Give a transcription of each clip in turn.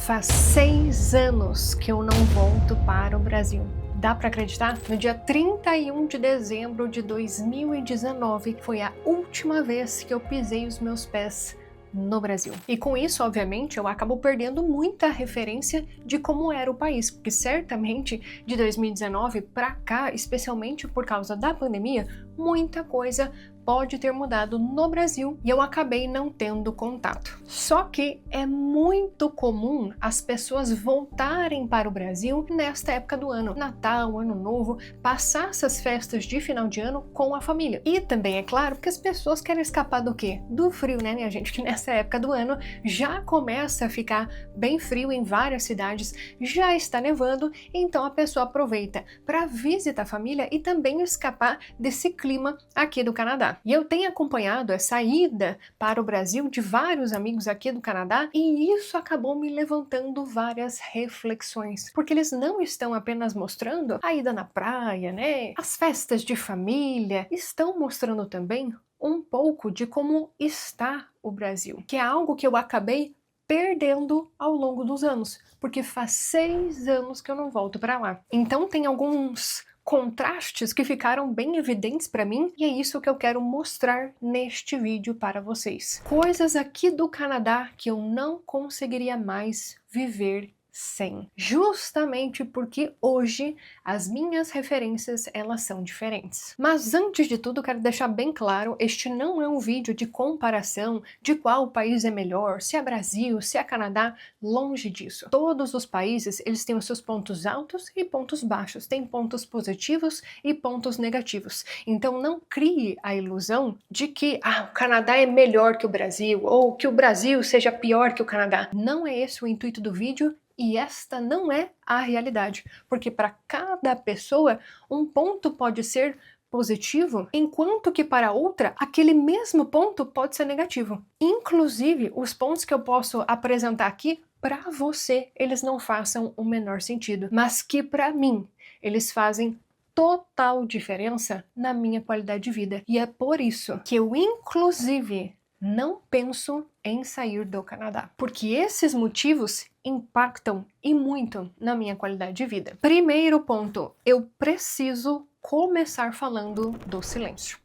Faz 6 anos que eu não volto para o Brasil. Dá para acreditar? No dia 31 de dezembro de 2019 foi a última vez que eu pisei os meus pés no Brasil. E com isso, obviamente, eu acabo perdendo muita referência de como era o país, porque certamente de 2019 para cá, especialmente por causa da pandemia, muita coisa pode ter mudado no Brasil e eu acabei não tendo contato. Só que é muito comum as pessoas voltarem para o Brasil nesta época do ano, Natal, Ano Novo, passar essas festas de final de ano com a família. E também é claro que as pessoas querem escapar do quê? Do frio, né, minha gente? Que nessa época do ano já começa a ficar bem frio em várias cidades, já está nevando, então a pessoa aproveita para visitar a família e também escapar desse clima aqui do Canadá. E eu tenho acompanhado essa ida para o Brasil de vários amigos aqui do Canadá e isso acabou me levantando várias reflexões, porque eles não estão apenas mostrando a ida na praia, né? As festas de família, estão mostrando também um pouco de como está o Brasil, que é algo que eu acabei perdendo ao longo dos anos, porque faz 6 anos que eu não volto para lá. Então tem alguns contrastes que ficaram bem evidentes para mim e é isso que eu quero mostrar neste vídeo para vocês. Coisas aqui do Canadá que eu não conseguiria mais viver sem. Justamente porque hoje as minhas referências elas são diferentes. Mas antes de tudo quero deixar bem claro, este não é um vídeo de comparação de qual país é melhor, se é Brasil, se é Canadá, longe disso. Todos os países eles têm os seus pontos altos e pontos baixos, tem pontos positivos e pontos negativos. Então não crie a ilusão de que o Canadá é melhor que o Brasil ou que o Brasil seja pior que o Canadá. Não é esse o intuito do vídeo. E esta não é a realidade, porque para cada pessoa um ponto pode ser positivo, enquanto que para outra aquele mesmo ponto pode ser negativo. Inclusive, os pontos que eu posso apresentar aqui para você, eles não façam o menor sentido, mas que para mim eles fazem total diferença na minha qualidade de vida. E é por isso que eu inclusive não penso em sair do Canadá, porque esses motivos impactam e muito na minha qualidade de vida. Primeiro ponto, eu preciso começar falando do silêncio.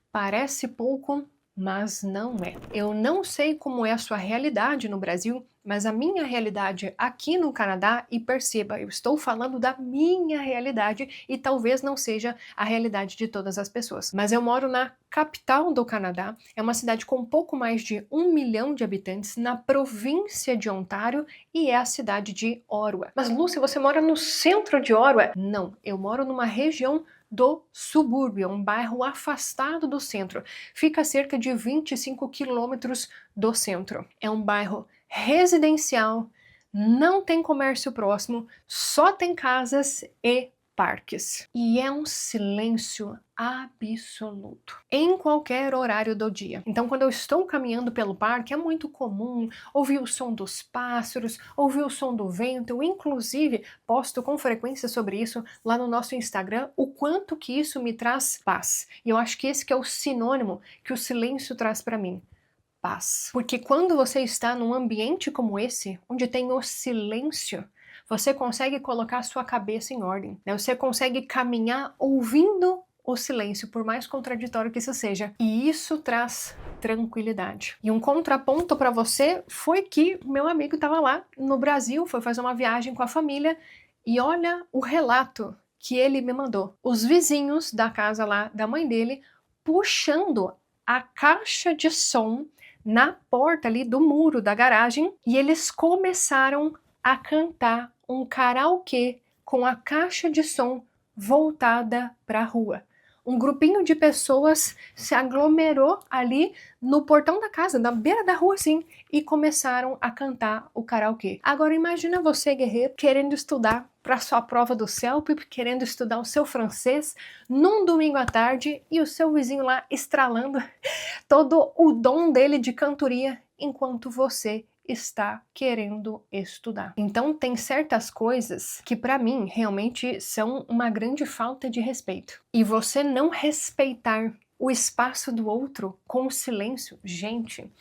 Parece pouco, mas não é. Eu não sei como é a sua realidade no Brasil, mas a minha realidade aqui no Canadá, e perceba, eu estou falando da minha realidade e talvez não seja a realidade de todas as pessoas. Mas eu moro na capital do Canadá, é uma cidade com pouco mais de 1 milhão de habitantes na província de Ontário e é a cidade de Ottawa. Mas Lúcia, você mora no centro de Ottawa? Não, eu moro numa região do subúrbio, um bairro afastado do centro. Fica a cerca de 25 quilômetros do centro. É um bairro residencial, não tem comércio próximo, só tem casas e parques. E é um silêncio absoluto, em qualquer horário do dia. Então, quando eu estou caminhando pelo parque, é muito comum ouvir o som dos pássaros, ouvir o som do vento. Eu, inclusive, posto com frequência sobre isso lá no nosso Instagram, o quanto que isso me traz paz. E eu acho que esse que é o sinônimo que o silêncio traz para mim. Paz. Porque quando você está num ambiente como esse, onde tem o silêncio, você consegue colocar a sua cabeça em ordem, né? Você consegue caminhar ouvindo o silêncio, por mais contraditório que isso seja. E isso traz tranquilidade. E um contraponto para você foi que meu amigo estava lá no Brasil, foi fazer uma viagem com a família e olha o relato que ele me mandou. Os vizinhos da casa lá da mãe dele puxando a caixa de som na porta ali do muro da garagem e eles começaram a cantar um karaokê com a caixa de som voltada para a rua. Um grupinho de pessoas se aglomerou ali no portão da casa, na beira da rua assim, e começaram a cantar o karaokê. Agora imagina você, guerreiro, querendo estudar para sua prova do CELP, querendo estudar o seu francês num domingo à tarde e o seu vizinho lá estralando todo o dom dele de cantoria enquanto você está querendo estudar. Então tem certas coisas que para mim realmente são uma grande falta de respeito. E você não respeitar o espaço do outro com o silêncio, gente,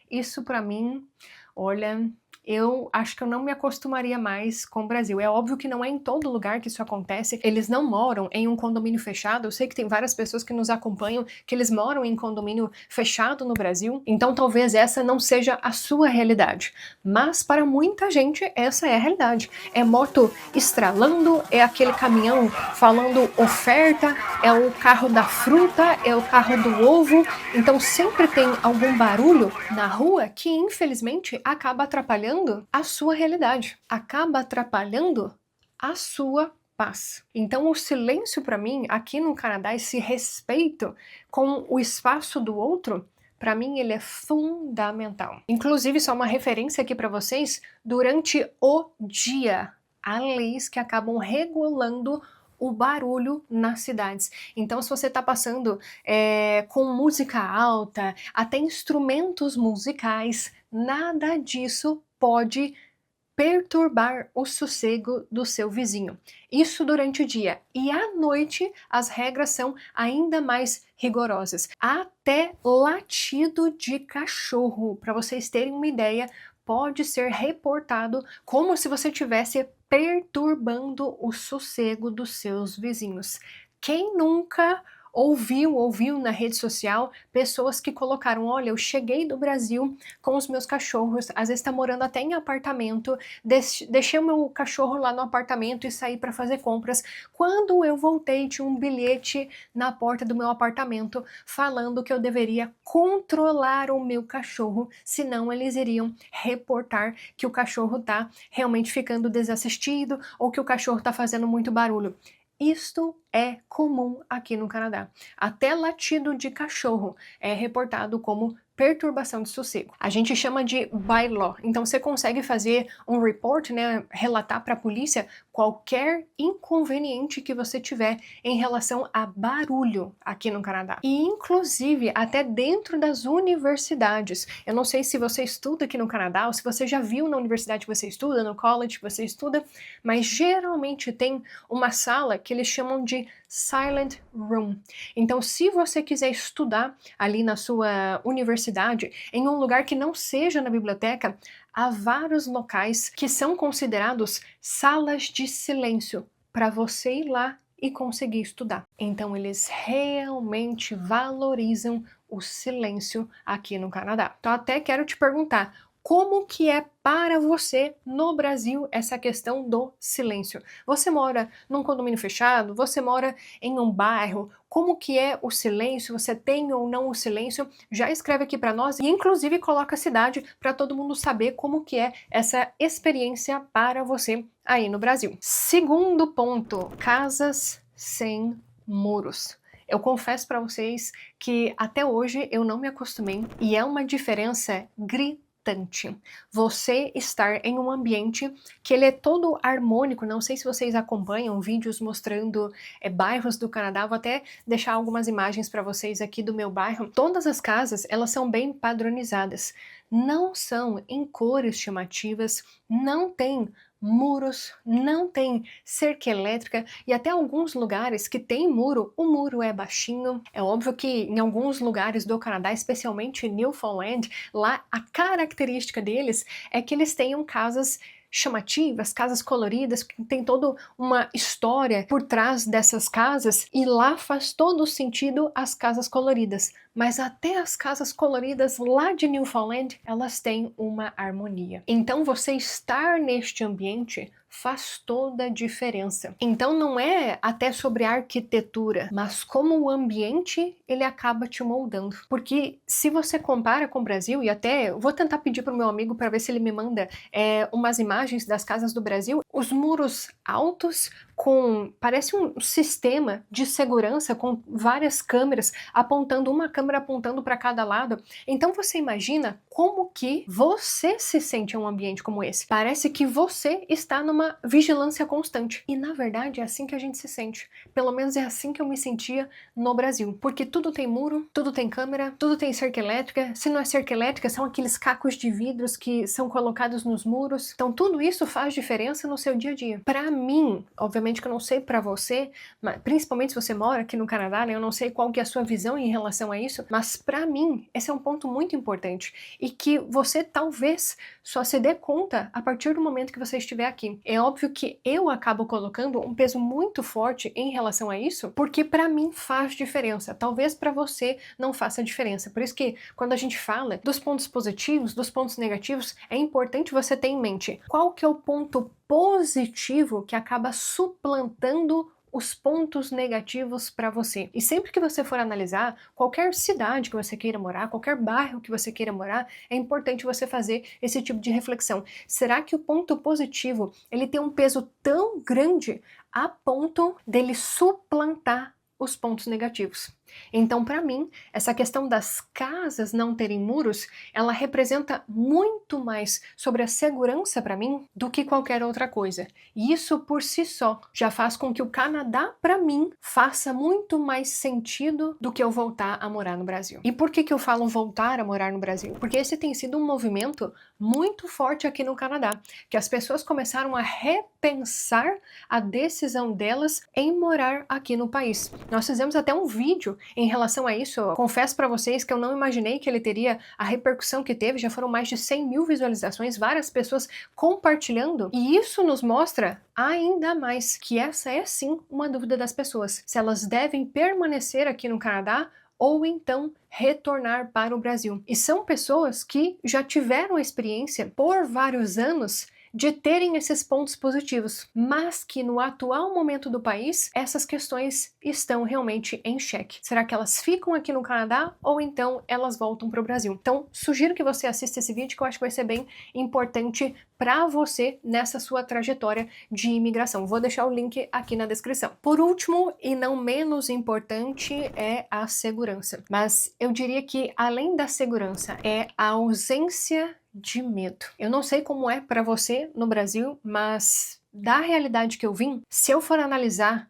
isso para mim, olha, eu acho que eu não me acostumaria mais com o Brasil. É óbvio que não é em todo lugar que isso acontece, eles não moram em um condomínio fechado, eu sei que tem várias pessoas que nos acompanham que eles moram em condomínio fechado no Brasil, então talvez essa não seja a sua realidade, mas para muita gente essa é a realidade. É moto estralando, é aquele caminhão falando oferta, é o carro da fruta, é o carro do ovo, então sempre tem algum barulho na rua que infelizmente acaba atrapalhando a sua realidade, acaba atrapalhando a sua paz. Então o silêncio para mim aqui no Canadá, esse respeito com o espaço do outro, para mim ele é fundamental. Inclusive, só uma referência aqui para vocês, durante o dia, há leis que acabam regulando o barulho nas cidades. Então, se você está passando com música alta, até instrumentos musicais, nada disso pode perturbar o sossego do seu vizinho. Isso durante o dia. E à noite, as regras são ainda mais rigorosas. Até latido de cachorro, para vocês terem uma ideia, pode ser reportado como se você estivesse perturbando o sossego dos seus vizinhos. Quem nunca ouviu na rede social pessoas que colocaram: olha, eu cheguei do Brasil com os meus cachorros, às vezes tá morando até em apartamento, deixei o meu cachorro lá no apartamento e saí para fazer compras. Quando eu voltei, tinha um bilhete na porta do meu apartamento falando que eu deveria controlar o meu cachorro, senão eles iriam reportar que o cachorro tá realmente ficando desassistido ou que o cachorro tá fazendo muito barulho. Isto é comum aqui no Canadá. Até latido de cachorro é reportado como perturbação de sossego. A gente chama de bylaw. Então você consegue fazer um report, né, relatar para a polícia qualquer inconveniente que você tiver em relação a barulho aqui no Canadá. E inclusive até dentro das universidades. Eu não sei se você estuda aqui no Canadá ou se você já viu na universidade que você estuda, no college que você estuda, mas geralmente tem uma sala que eles chamam de silent room. Então, se você quiser estudar ali na sua universidade, em um lugar que não seja na biblioteca, há vários locais que são considerados salas de silêncio para você ir lá e conseguir estudar. Então, eles realmente valorizam o silêncio aqui no Canadá. Então, até quero te perguntar, como que é para você no Brasil essa questão do silêncio? Você mora num condomínio fechado? Você mora em um bairro? Como que é o silêncio? Você tem ou não o silêncio? Já escreve aqui para nós e inclusive coloca a cidade para todo mundo saber como que é essa experiência para você aí no Brasil. Segundo ponto, casas sem muros. Eu confesso para vocês que até hoje eu não me acostumei e é uma diferença gritante. Você estar em um ambiente que ele é todo harmônico. Não sei se vocês acompanham vídeos mostrando bairros do Canadá, vou até deixar algumas imagens para vocês aqui do meu bairro. Todas as casas, elas são bem padronizadas, não são em cores chamativas, não tem muros, não tem cerca elétrica e até alguns lugares que tem muro, o muro é baixinho. É óbvio que em alguns lugares do Canadá, especialmente Newfoundland, lá a característica deles é que eles tenham casas chamativas, casas coloridas, que tem toda uma história por trás dessas casas e lá faz todo sentido as casas coloridas. Mas até as casas coloridas lá de Newfoundland, elas têm uma harmonia. Então você estar neste ambiente faz toda a diferença. Então não é até sobre a arquitetura, mas como o ambiente ele acaba te moldando. Porque se você compara com o Brasil, e até eu vou tentar pedir para o meu amigo para ver se ele me manda umas imagens das casas do Brasil, os muros altos parece um sistema de segurança com várias câmeras apontando, uma câmera apontando para cada lado. Então você imagina como que você se sente em um ambiente como esse. Parece que você está numa vigilância constante. E na verdade é assim que a gente se sente. Pelo menos é assim que eu me sentia no Brasil. Porque tudo tem muro, tudo tem câmera, tudo tem cerca elétrica. Se não é cerca elétrica, são aqueles cacos de vidros que são colocados nos muros. Então tudo isso faz diferença no seu dia a dia. Para mim, obviamente que eu não sei para você, mas principalmente se você mora aqui no Canadá, né, eu não sei qual que é a sua visão em relação a isso, mas para mim esse é um ponto muito importante e que você talvez só se dê conta a partir do momento que você estiver aqui. É óbvio que eu acabo colocando um peso muito forte em relação a isso, porque para mim faz diferença. Talvez para você não faça diferença. Por isso que quando a gente fala dos pontos positivos, dos pontos negativos, é importante você ter em mente qual que é o ponto positivo que acaba suplantando os pontos negativos para você. E sempre que você for analisar qualquer cidade que você queira morar, qualquer bairro que você queira morar, é importante você fazer esse tipo de reflexão. Será que o ponto positivo, ele tem um peso tão grande a ponto dele suplantar os pontos negativos? Então, para mim, essa questão das casas não terem muros, ela representa muito mais sobre a segurança para mim do que qualquer outra coisa. E isso por si só já faz com que o Canadá, para mim, faça muito mais sentido do que eu voltar a morar no Brasil. E por que eu falo voltar a morar no Brasil? Porque esse tem sido um movimento muito forte aqui no Canadá, que as pessoas começaram a repensar a decisão delas em morar aqui no país. Nós fizemos até um vídeo em relação a isso. Eu confesso para vocês que eu não imaginei que ele teria a repercussão que teve. Já foram mais de 100 mil visualizações, várias pessoas compartilhando, e isso nos mostra ainda mais que essa é sim uma dúvida das pessoas, se elas devem permanecer aqui no Canadá ou então retornar para o Brasil. E são pessoas que já tiveram a experiência por vários anos de terem esses pontos positivos, mas que no atual momento do país, essas questões estão realmente em xeque. Será que elas ficam aqui no Canadá ou então elas voltam para o Brasil? Então, sugiro que você assista esse vídeo, que eu acho que vai ser bem importante para você nessa sua trajetória de imigração. Vou deixar o link aqui na descrição. Por último, e não menos importante, é a segurança. Mas eu diria que, além da segurança, é a ausência de medo. Eu não sei como é para você no Brasil, mas da realidade que eu vim, se eu for analisar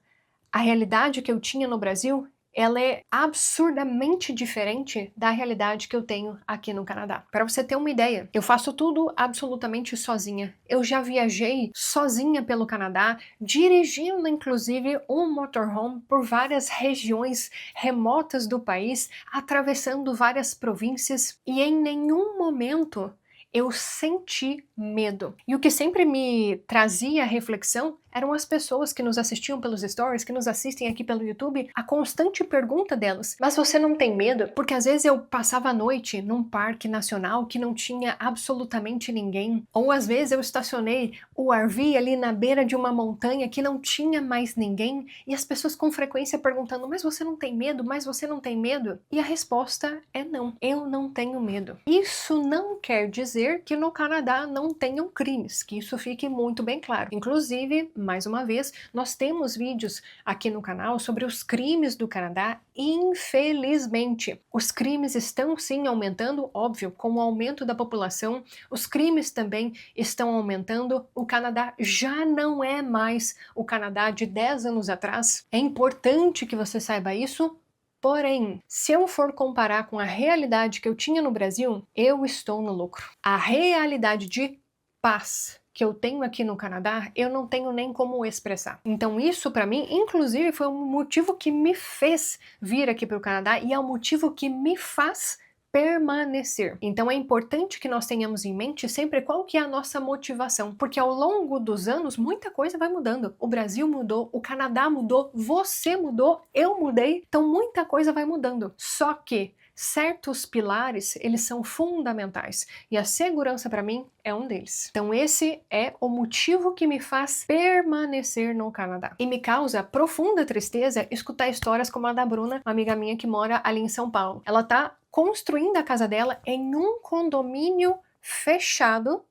a realidade que eu tinha no Brasil, ela é absurdamente diferente da realidade que eu tenho aqui no Canadá. Para você ter uma ideia, eu faço tudo absolutamente sozinha. Eu já viajei sozinha pelo Canadá, dirigindo inclusive um motorhome por várias regiões remotas do país, atravessando várias províncias, e em nenhum momento eu senti medo. E o que sempre me trazia reflexão eram as pessoas que nos assistiam pelos stories, que nos assistem aqui pelo YouTube, a constante pergunta delas: mas você não tem medo? Porque às vezes eu passava a noite num parque nacional que não tinha absolutamente ninguém, ou às vezes eu estacionei o RV ali na beira de uma montanha que não tinha mais ninguém, e as pessoas com frequência perguntando: mas você não tem medo? Mas você não tem medo? E a resposta é não, eu não tenho medo. Isso não quer dizer que no Canadá não tenham crimes, que isso fique muito bem claro. Inclusive, mais uma vez, nós temos vídeos aqui no canal sobre os crimes do Canadá. Infelizmente, os crimes estão sim aumentando, óbvio, com o aumento da população, os crimes também estão aumentando. O Canadá já não é mais o Canadá de 10 anos atrás. É importante que você saiba isso. Porém, se eu for comparar com a realidade que eu tinha no Brasil, eu estou no lucro. A realidade de paz que eu tenho aqui no Canadá, eu não tenho nem como expressar. Então isso para mim, inclusive, foi um motivo que me fez vir aqui para o Canadá e é o motivo que me faz permanecer. Então é importante que nós tenhamos em mente sempre qual que é a nossa motivação, porque ao longo dos anos muita coisa vai mudando. O Brasil mudou, o Canadá mudou, você mudou, eu mudei, então muita coisa vai mudando. Só que certos pilares, eles são fundamentais, e a segurança para mim é um deles. Então esse é o motivo que me faz permanecer no Canadá. E me causa profunda tristeza escutar histórias como a da Bruna, uma amiga minha que mora ali em São Paulo. Ela tá construindo a casa dela em um condomínio fechado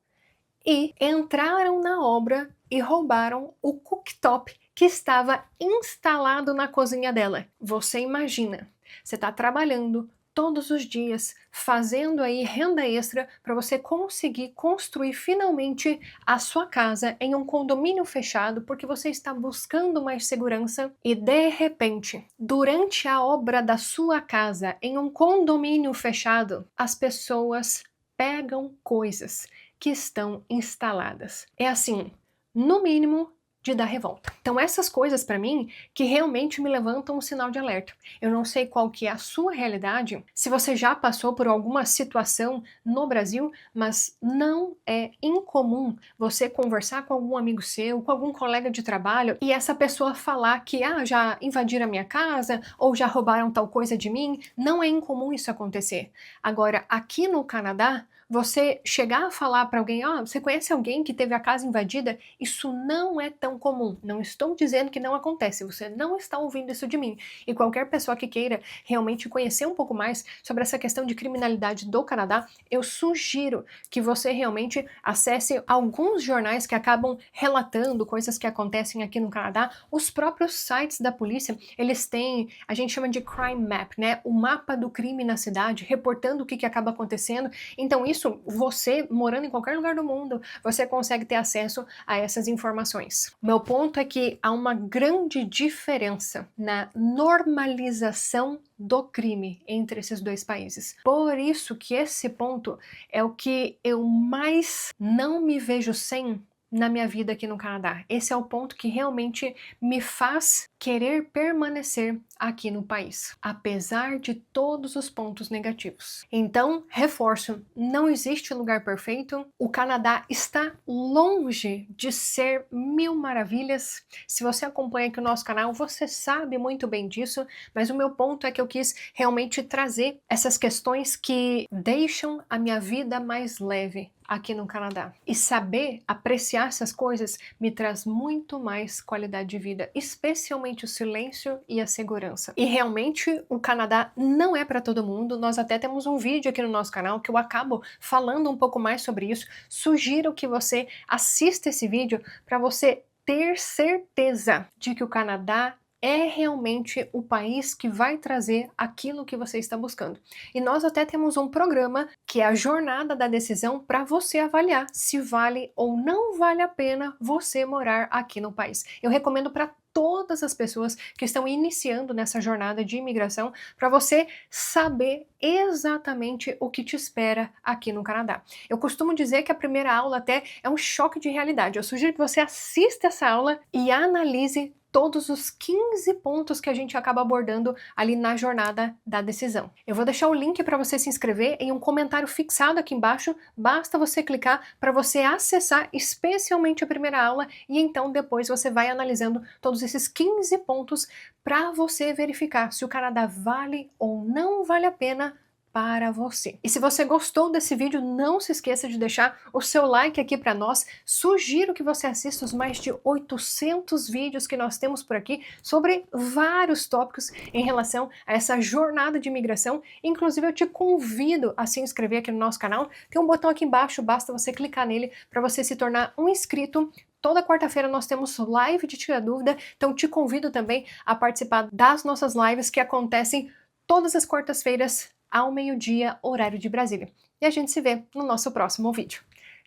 e entraram na obra e roubaram o cooktop que estava instalado na cozinha dela. Você imagina, você está trabalhando todos os dias, fazendo aí renda extra para você conseguir construir finalmente a sua casa em um condomínio fechado porque você está buscando mais segurança e de repente, durante a obra da sua casa em um condomínio fechado, as pessoas pegam coisas que estão instaladas. É assim, no mínimo, de dar revolta. Então essas coisas para mim que realmente me levantam um sinal de alerta. Eu não sei qual que é a sua realidade, se você já passou por alguma situação no Brasil, mas não é incomum você conversar com algum amigo seu, com algum colega de trabalho e essa pessoa falar que já invadiram a minha casa ou já roubaram tal coisa de mim. Não é incomum isso acontecer. Agora, aqui no Canadá, você chegar a falar para alguém, você conhece alguém que teve a casa invadida? Isso não é tão comum. Não estou dizendo que não acontece, você não está ouvindo isso de mim. E qualquer pessoa que queira realmente conhecer um pouco mais sobre essa questão de criminalidade do Canadá, eu sugiro que você realmente acesse alguns jornais que acabam relatando coisas que acontecem aqui no Canadá. Os próprios sites da polícia, eles têm, a gente chama de crime map, né? O mapa do crime na cidade, reportando o que acaba acontecendo. Então isso, você morando em qualquer lugar do mundo, você consegue ter acesso a essas informações. Meu ponto é que há uma grande diferença na normalização do crime entre esses dois países. Por isso que esse ponto é o que eu mais não me vejo sem na minha vida aqui no Canadá. Esse é o ponto que realmente me faz querer permanecer aqui no país, apesar de todos os pontos negativos. Então, reforço, não existe lugar perfeito. O Canadá está longe de ser mil maravilhas. Se você acompanha aqui o nosso canal, você sabe muito bem disso, mas o meu ponto é que eu quis realmente trazer essas questões que deixam a minha vida mais leve aqui no Canadá. E saber apreciar essas coisas me traz muito mais qualidade de vida, especialmente o silêncio e a segurança. E realmente o Canadá não é para todo mundo. Nós até temos um vídeo aqui no nosso canal que eu acabo falando um pouco mais sobre isso. Sugiro que você assista esse vídeo para você ter certeza de que o Canadá é realmente o país que vai trazer aquilo que você está buscando. E nós até temos um programa que é a jornada da decisão para você avaliar se vale ou não vale a pena você morar aqui no país. Eu recomendo para todas as pessoas que estão iniciando nessa jornada de imigração, para você saber exatamente o que te espera aqui no Canadá. Eu costumo dizer que a primeira aula até é um choque de realidade. Eu sugiro que você assista essa aula e analise todos os 15 pontos que a gente acaba abordando ali na jornada da decisão. Eu vou deixar o link para você se inscrever em um comentário fixado aqui embaixo, basta você clicar para você acessar especialmente a primeira aula e então depois você vai analisando todos esses 15 pontos para você verificar se o Canadá vale ou não vale a pena para você. E se você gostou desse vídeo, não se esqueça de deixar o seu like aqui para nós. Sugiro que você assista os mais de 800 vídeos que nós temos por aqui sobre vários tópicos em relação a essa jornada de imigração. Inclusive eu te convido a se inscrever aqui no nosso canal. Tem um botão aqui embaixo, basta você clicar nele para você se tornar um inscrito. Toda quarta-feira nós temos live de Tira Dúvida, então te convido também a participar das nossas lives que acontecem todas as quartas-feiras ao meio-dia, horário de Brasília. E a gente se vê no nosso próximo vídeo.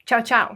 Tchau, tchau!